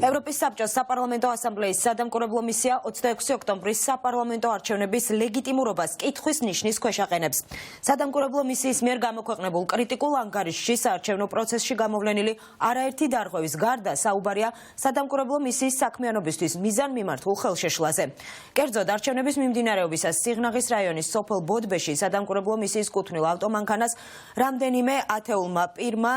ევროპის საბჭოს საპარლამენტო ასამბლეის სადამკვირვებლო მისია 26 ოქტომბრის საპარლამენტო არჩევნების ლეგიტიმურობას კითხვის ნიშნის ქვეშ აყენებს. სადამკვირვებლო მისიის მიერ გამოქვეყნებულ კრიტიკულ ანგარიშში საარჩევნო პროცესში გამოვლენილი არაერთი დარღვევის გარდა საუბარია სადამკვირვებლო მისიის საქმიანობისთვის მიზანმიმართულ ხელშეშლაზე. კერძოდ არჩევნების მიმდინარეობისას სიღნაღის რაიონის სოფელ ბოდბეში სადამკვირვებლო მისიის კუთვნილ ავტომანქანას რამდენიმე ათეულმა პირმა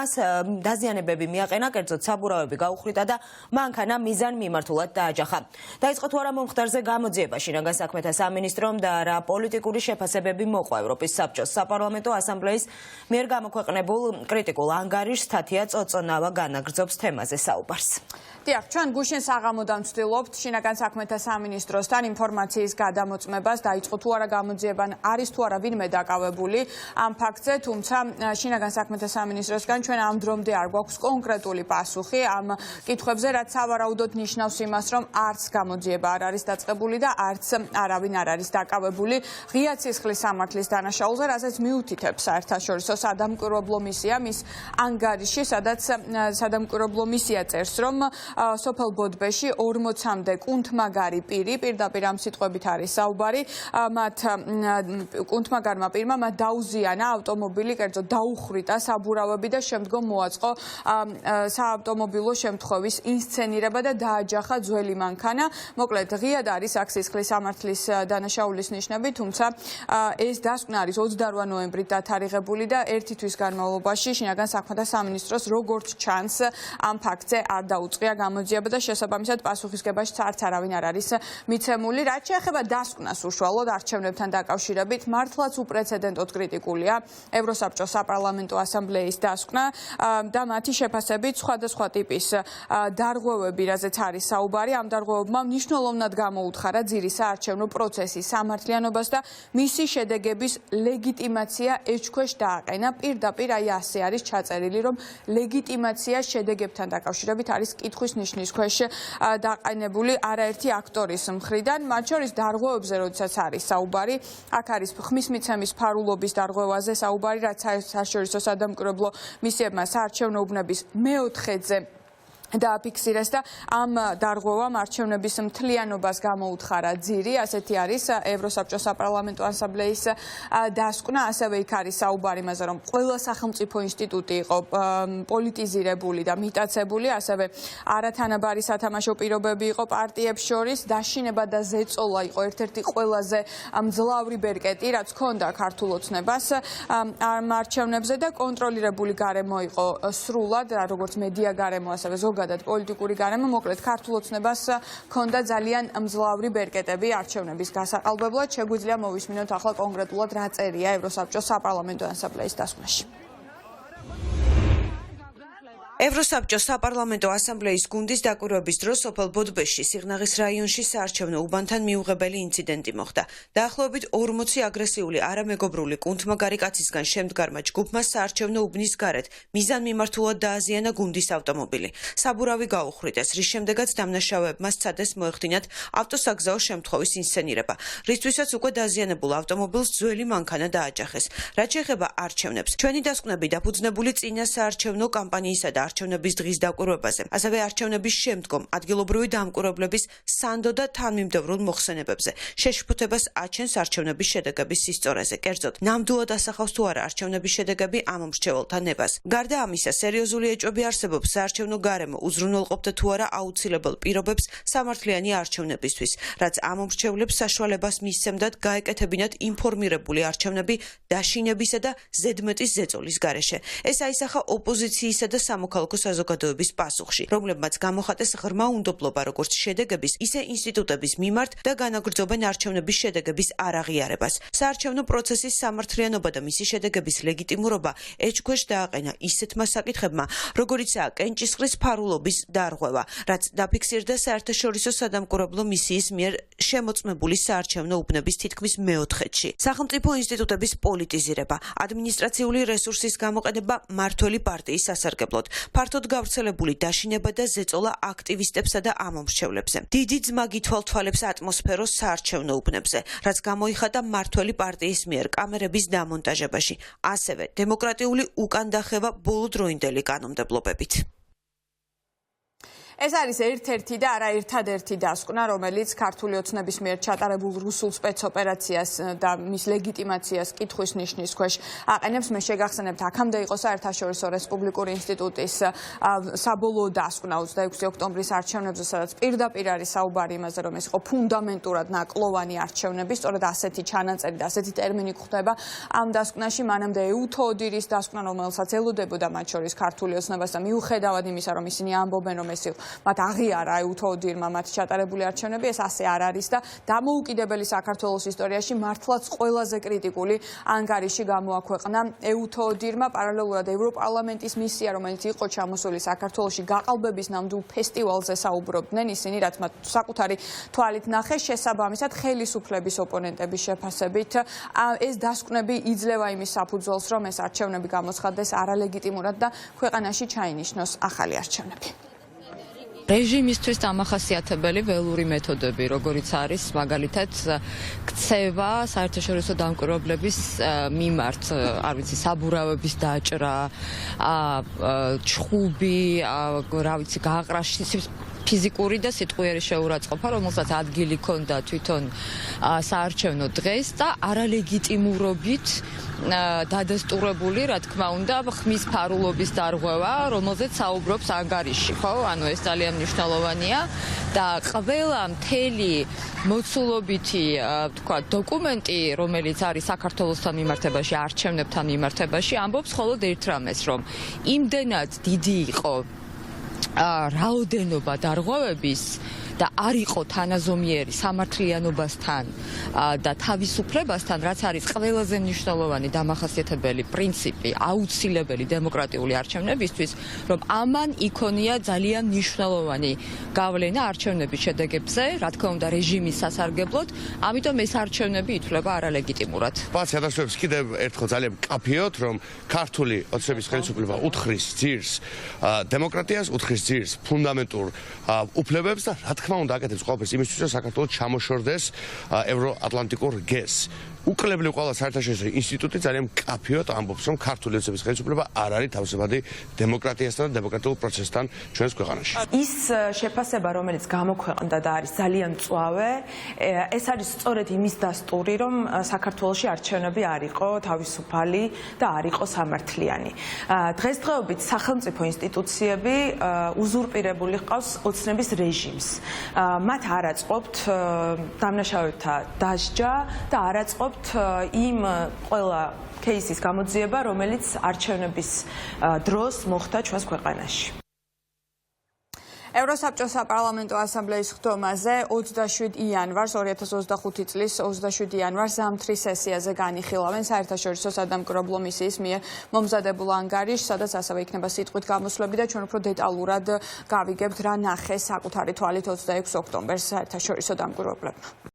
დაზიანებები მიაყენა, კერძოდ საბურავები გაუხვრიტა და მანქანა მიზანმიმართულად დააჯახა. დაიწყო თუ არა მომხდარზე გამოძიება შინაგან საქმეთა სამინისტრომ და რა პოლიტიკური შეფასებები მოყვა ევროპის საბჭოს საპარლამენტო ასამბლეის მიერ გამოქვეყნებულ კრიტიკულ ანგარიშს თათია წოწონავა განაგრძობს თემაზე საუბარს. დიახ, ჩვენ გუშინ საღამოდან ვცდილობთ შინაგან საქმეთა სამინისტროსთან ინფორმაციის გადამოწმებას, დაიწყო თუ არა გამოძიება, არის თუ არა ვინმე დაკავებული ამ ფაქტზე, თუმცა შინაგან საქმეთა სამინისტროსგან ჩვენ ამ დრომდე არ გვაქვს კონკრეტული პასუხი ამ კითხვებზე, რაც სავარაუდოდ ნიშნავს იმას, რომ არც გამოძიება არ არის დაწყებული და არც არავინ არ არის დაკავებული ღია ცისხლის სამართლის დანაშაულზე, რასაც მიუთითებს საერთაშორისო სადამკვირვებლო მისია მის ანგარიში, სადაც სადამკვირვებლო მისია წერს, რომ სოფელ ბოდბეში 40-მდე კუნთმაგარი პირი, პირდაპირ ამ სიტყვებით არის საუბარი, მათ კუნთმაგარმა პირმა მათ დაუზიანა ავტომობილი, კერძოდ დაუხვრიტა საბურავები და შემდგომ მოაწყო საავტომობილო შემთხვევის ინსცენირება და დააჯახა ძველი მანქანა. მოკლედ, ღიად არის აქ სისხლის სამართლის დანაშაულის ნიშნები, თუმცა ეს დასკვნა არის 28 ნოემბრით დათარიღებული და ერთი თვის განმავლობაში შინაგან საქმეთა სამინისტროს როგორც ჩანს ამ ფაქტზე არ დაუწყია გამოძიება და შესაბამისად პასუხისგებაშიც არც არავინ არ არის მიცემული. რაც შეეხება დასკვნას უშუალოდ არჩევნებთან დაკავშირებით, მართლაც უპრეცედენტოდ კრიტიკულია ევროსაბჭოს საპარლამენტო ასამბლეის დასკვნა და მათი შეფასებით სხვადასხვა ტიპის დარღვევები, რაზეც არის საუბარი, ამ დარღვევებმა მნიშვნელოვნად გამოუთხარა ძირი საარჩევნო პროცესის სამართლიანობას და მისი შედეგების ლეგიტიმაცია ეჭქვეშ დააყენა. პირდაპირ აი ასე არის ჩაწერილი, რომ ლეგიტიმაცია შედეგებთან დაკავშირებით არის კითხვის ნიშნის ქვეშ დაყენებული არაერთი აქტორის მხრიდან, მათ შორის დარღვევებზე, როდესაც არის საუბარი, აქ არის ხმის მიცემის ფარულობის დარღვევაზე საუბარი, რაც საერთაშორისო სადამკვირვებლო მისიებმა საარჩევნო უბნების მეოთხედზე დააფიქსირეს და ამ დარღვევამ არჩევნების მთლიანობას გამოუთხარა ძირი, ასეთი არის ევროსაბჭოს საპარლამენტო ასამბლეის დასკვნა, ასევე იქ არის საუბარი იმაზე, რომ ყველა სახელმწიფო ინსტიტუტი იყო პოლიტიზირებული და მიტაცებული, ასევე არათანაბარი სათამაშო პირობები იყო პარტიებს შორის, დაშინება და ზეწოლა იყო ერთ-ერთი ყველაზე მძლავრი ბერკეტი, რაც ჰქონდა ქართულ ოცნებას ამ არჩევნებზე და კონტროლირებული გარემო იყო სრულად, როგორც მედია გარემო, ასევე ზოგადად პოლიტიკური გარემო, მოკლედ ქართულ ოცნებას ჰქონდა ძალიან მძლავრი ბერკეტები არჩევნების გასაყალბებლად. შეგვიძლია მოვისმინოთ ახლა კონკრეტულად რა წერია ევროსაბჭოს საპარლამენტო ასამბლეის დასკვნაში. ევროსაბჭოს საპარლამენტო ასამბლეის გუნდის დაკვირვების დროს სოფელ ბოდბეში სიღნაღის რაიონში საარჩევნო უბანთან მიუღებელი ინციდენტი მოხდა. დაახლოებით 40 აგრესიული არამეგობრული კუნთმაგარი კაცისგან შემდგარმა ჯგუფმა საარჩევნო უბნის გარეთ მიზანმიმართულად დააზიანა გუნდის ავტომობილი. საბურავი გაუხვრიტეს, რის შემდეგაც დამნაშავეებმა სცადეს მოეხდინათ ავტოსაგზაო შემთხვევის ინსცენირება, რისთვისაც უკვე დაზიანებულ ავტომობილს ძველი მანქანა დააჯახეს. რაც შეეხება არჩევნებს, ჩვენი დასკვნები დაფუძნებული წინა საარჩევნო კამპანიისა და არჩევნების დღის დაკვირვებაზე, ასევე არჩევნების შემდგომ ადგილობრივი დამკვირვებლების სანდო და თანმიმდევრულ მოხსენებებზე. შეშფოთებას აჩენს არჩევნების შედეგების სისწორეზე. კერძოდ, ნამდვილად ასახავს თუ არა არჩევნების შედეგები ამ მრჩეველთა ნებას. გარდა ამისა, სერიოზული ეჭვები არსებობს საარჩევნო გარემო უზრუნველყოფდა თუ არა აუცილებელ პირობებს სამართლიანი არჩევნებისთვის, რაც ამ მრჩევლებს საშუალებას მისცემდათ გაეკეთებინათ ინფორმირებული არჩევნები დაშინებისა და ზედმეტის ზეწოლის გარეშე. ეს აისახა ოპოზიციისა და სამოქალაქო საზოგადოების პასუხში, რომლებმაც გამოხატეს ღრმა უნდობლობა როგორც შედეგების, ისე ინსტიტუტების მიმართ და განაგრძობენ არჩევნების შედეგების არაღიარებას. საარჩევნო პროცესის სამართლიანობა და მისი შედეგების ლეგიტიმურობა ეჭქვეშ დააყენა ისეთმა საკითხებმა, როგორიცაა კენჭისყრის ფარულობის დარღვევა, რაც დაფიქსირდა საერთაშორისო სადამკვირვებლო მისიის მიერ შემოწმებული საარჩევნო უბნების თითქმის მეოთხედში. სახელმწიფო ინსტიტუტების პოლიტიზირება, ადმინისტრაციული რესურსის გამოყენება მმართველი პარტიის სასარგებლოდ, ფართოდ გავრცელებული დაშინება და ზეწოლა აქტივისტებსა და ამომრჩევლებზე. დიდი ძმაგი თვალთვალებს ატმოსფეროს საარჩევნო უბნებზე, რაც გამოიხატა მმართველი პარტიის მიერ კამერების დამონტაჟებაში, ასევე დემოკრატიული უკანდახევა ბოლოდროინდელი კანონმდებლობებით. ეს არის ერთ-ერთი და არა ერთადერთი დასკვნა, რომელიც ქართული ოცნების მიერ ჩატარებულ რუსულ სპეცოპერაციას და მის ლეგიტიმაციას კითხვის ნიშნის ქვეშ აყენებს. მე შეგახსენებთ, აქამდე იყო საერთაშორისო რესპუბლიკური ინსტიტუტის საბოლოო დასკვნა 26 ოქტომბრის არჩევნებზე, სადაც პირდაპირ არის საუბარი იმაზე, რომ ეს იყო ფუნდამენტურად ნაკლოვანი არჩევნები, სწორედ ასეთი ჩანაწერი და ასეთი ტერმინი გვხვდება ამ დასკვნაში. მანამდე ეუთოოდირის დასკვნა, რომელსაც ელოდებოდა მათ შორის ქართული ოცნებას და მიუხედავად იმისა, რომ ისინი ამბობენ, რომ ეს მათ აღიარა ეუთოოდირმა მათ ჩატარებული არჩევნები, ეს ასე არ არის და დამოუკიდებელი საქართველოს ისტორიაში მართლაც ყველაზე კრიტიკული ანგარიში გამოაქვეყნა ეუთოოდირმა. პარალელურად ევროპარლამენტის მისია, რომელიც იყო ჩამოსული საქართველოში გაყალბების ნამდვილ ფესტივალზე საუბრობდნენ ისინი, რაც მათ საკუთარი თვალით ნახეს. შესაბამისად, ხელისუფლების ოპონენტების შეფასებით ეს დასკვნები იძლევა იმის საფუძველს, რომ ეს არჩევნები გამოცხადდეს არალეგიტიმურად და ქვეყანაში ჩაინიშნოს ახალი არჩევნები. რეჟიმისთვის დამახასიათებელი ველური მეთოდები, როგორიც არის მაგალითად ქცევა საერთაშორისო დამკვირვებლების მიმართ, არ ვიცი, საბურავების დაჭრა, ჩხუბი, რა ვიცი, გააყრაში ფიზიკური და სიტყვიერი შეურაცხყოფა, რომელსაც ადგილი ჰქონდა თვითონ საარჩევნო დღეს და არალეგიტიმურობით დადასტურებული, რა თქმა უნდა, ხმის ფარულობის დარღვევა, რომელზეც საუბრობს ანგარიში, ხო? ანუ ეს ძალიან მნიშვნელოვანია და ყველა მთელი მოცულობითი, თქვა, დოკუმენტი, რომელიც არის საქართველოსთან მიმართებაში, არჩევნებთან მიმართებაში, ამბობს მხოლოდ ერთ რამეს, რომ იმდენად დიდი იყო რაოდენობა დარღვევების და არ იყო თანაზომიერი სამართლიანობასთან და თავისუფლებასთან, რაც არის ყველაზე მნიშვნელოვანი დამახასიათებელი პრინციპი, აუცილებელი დემოკრატიული არჩევნებისთვის, რომ ამან იქონია ძალიან მნიშვნელოვანი გავლენა არჩევნების შედეგებზე, რა თქმა უნდა, რეჟიმის სასარგებლოდ, ამიტომ ეს არჩევნები ითვლება არალეგიტიმურად. პასი ადასტურებს კიდევ ერთხელ ძალიან მკაფიოდ, რომ ქართული ოცნების ხელისუფლება უთხრის ძირს დემოკრატიას, უთხრის ძირს ფუნდამენტურ უფლებებს და რა თქმა უნდა აკეთებს ყველაფერს იმისთვის, რომ საქართველოს ჩამოშორდეს ევროატლანტიკურ გეზს. უკრებლივ ყველა საერთაშორისო ინსტიტუტი ძალიან მკაფიოდ ამბობს, რომ ქართული ოცნების ხელისუფლება არ არის თავისებადი დემოკრატიასთან და დემოკრატიულ პროცესთან ჩვენს ქვეყანაში. ის შეფასება, რომელიც გამოქვეყნდა და არის ძალიან მწვავე, ეს არის სწორედ იმის დასტური, რომ საქართველოში არჩევნები არ იყო თავისუფალი და არ იყო სამართლიანი. დღესდღეობით სახელმწიფო ინსტიტუციები უზურპირებული ჰყავს ოცნების რეჟიმს. მათ არ აწყობთ დამნაშავეთა დასჯა და არ აწყობთ იმ ყველა кейსის გამოძიება, რომელიც არჩევნების დროს მოხდა ჩვენს ქვეყანაში. ევროსაბჭოს საპარლამენტო ასამბლეის ხდომაზე 27 იანვარს 2025 წლის 27 იანვარს ზამთრის სესიაზე განიხილავენ საერთაშორისო სადამკვირვებლო მისიის მიერ მომზადებულ ანგარიშს, სადაც ასევე იქნება სიტყვით გამოსვლები და ჩვენ უფრო დეტალურად გავიგებთ რა ნახეს საკუთარი თვალით 26 ოქტომბერს საერთაშორისო დამკვირვებლებმა.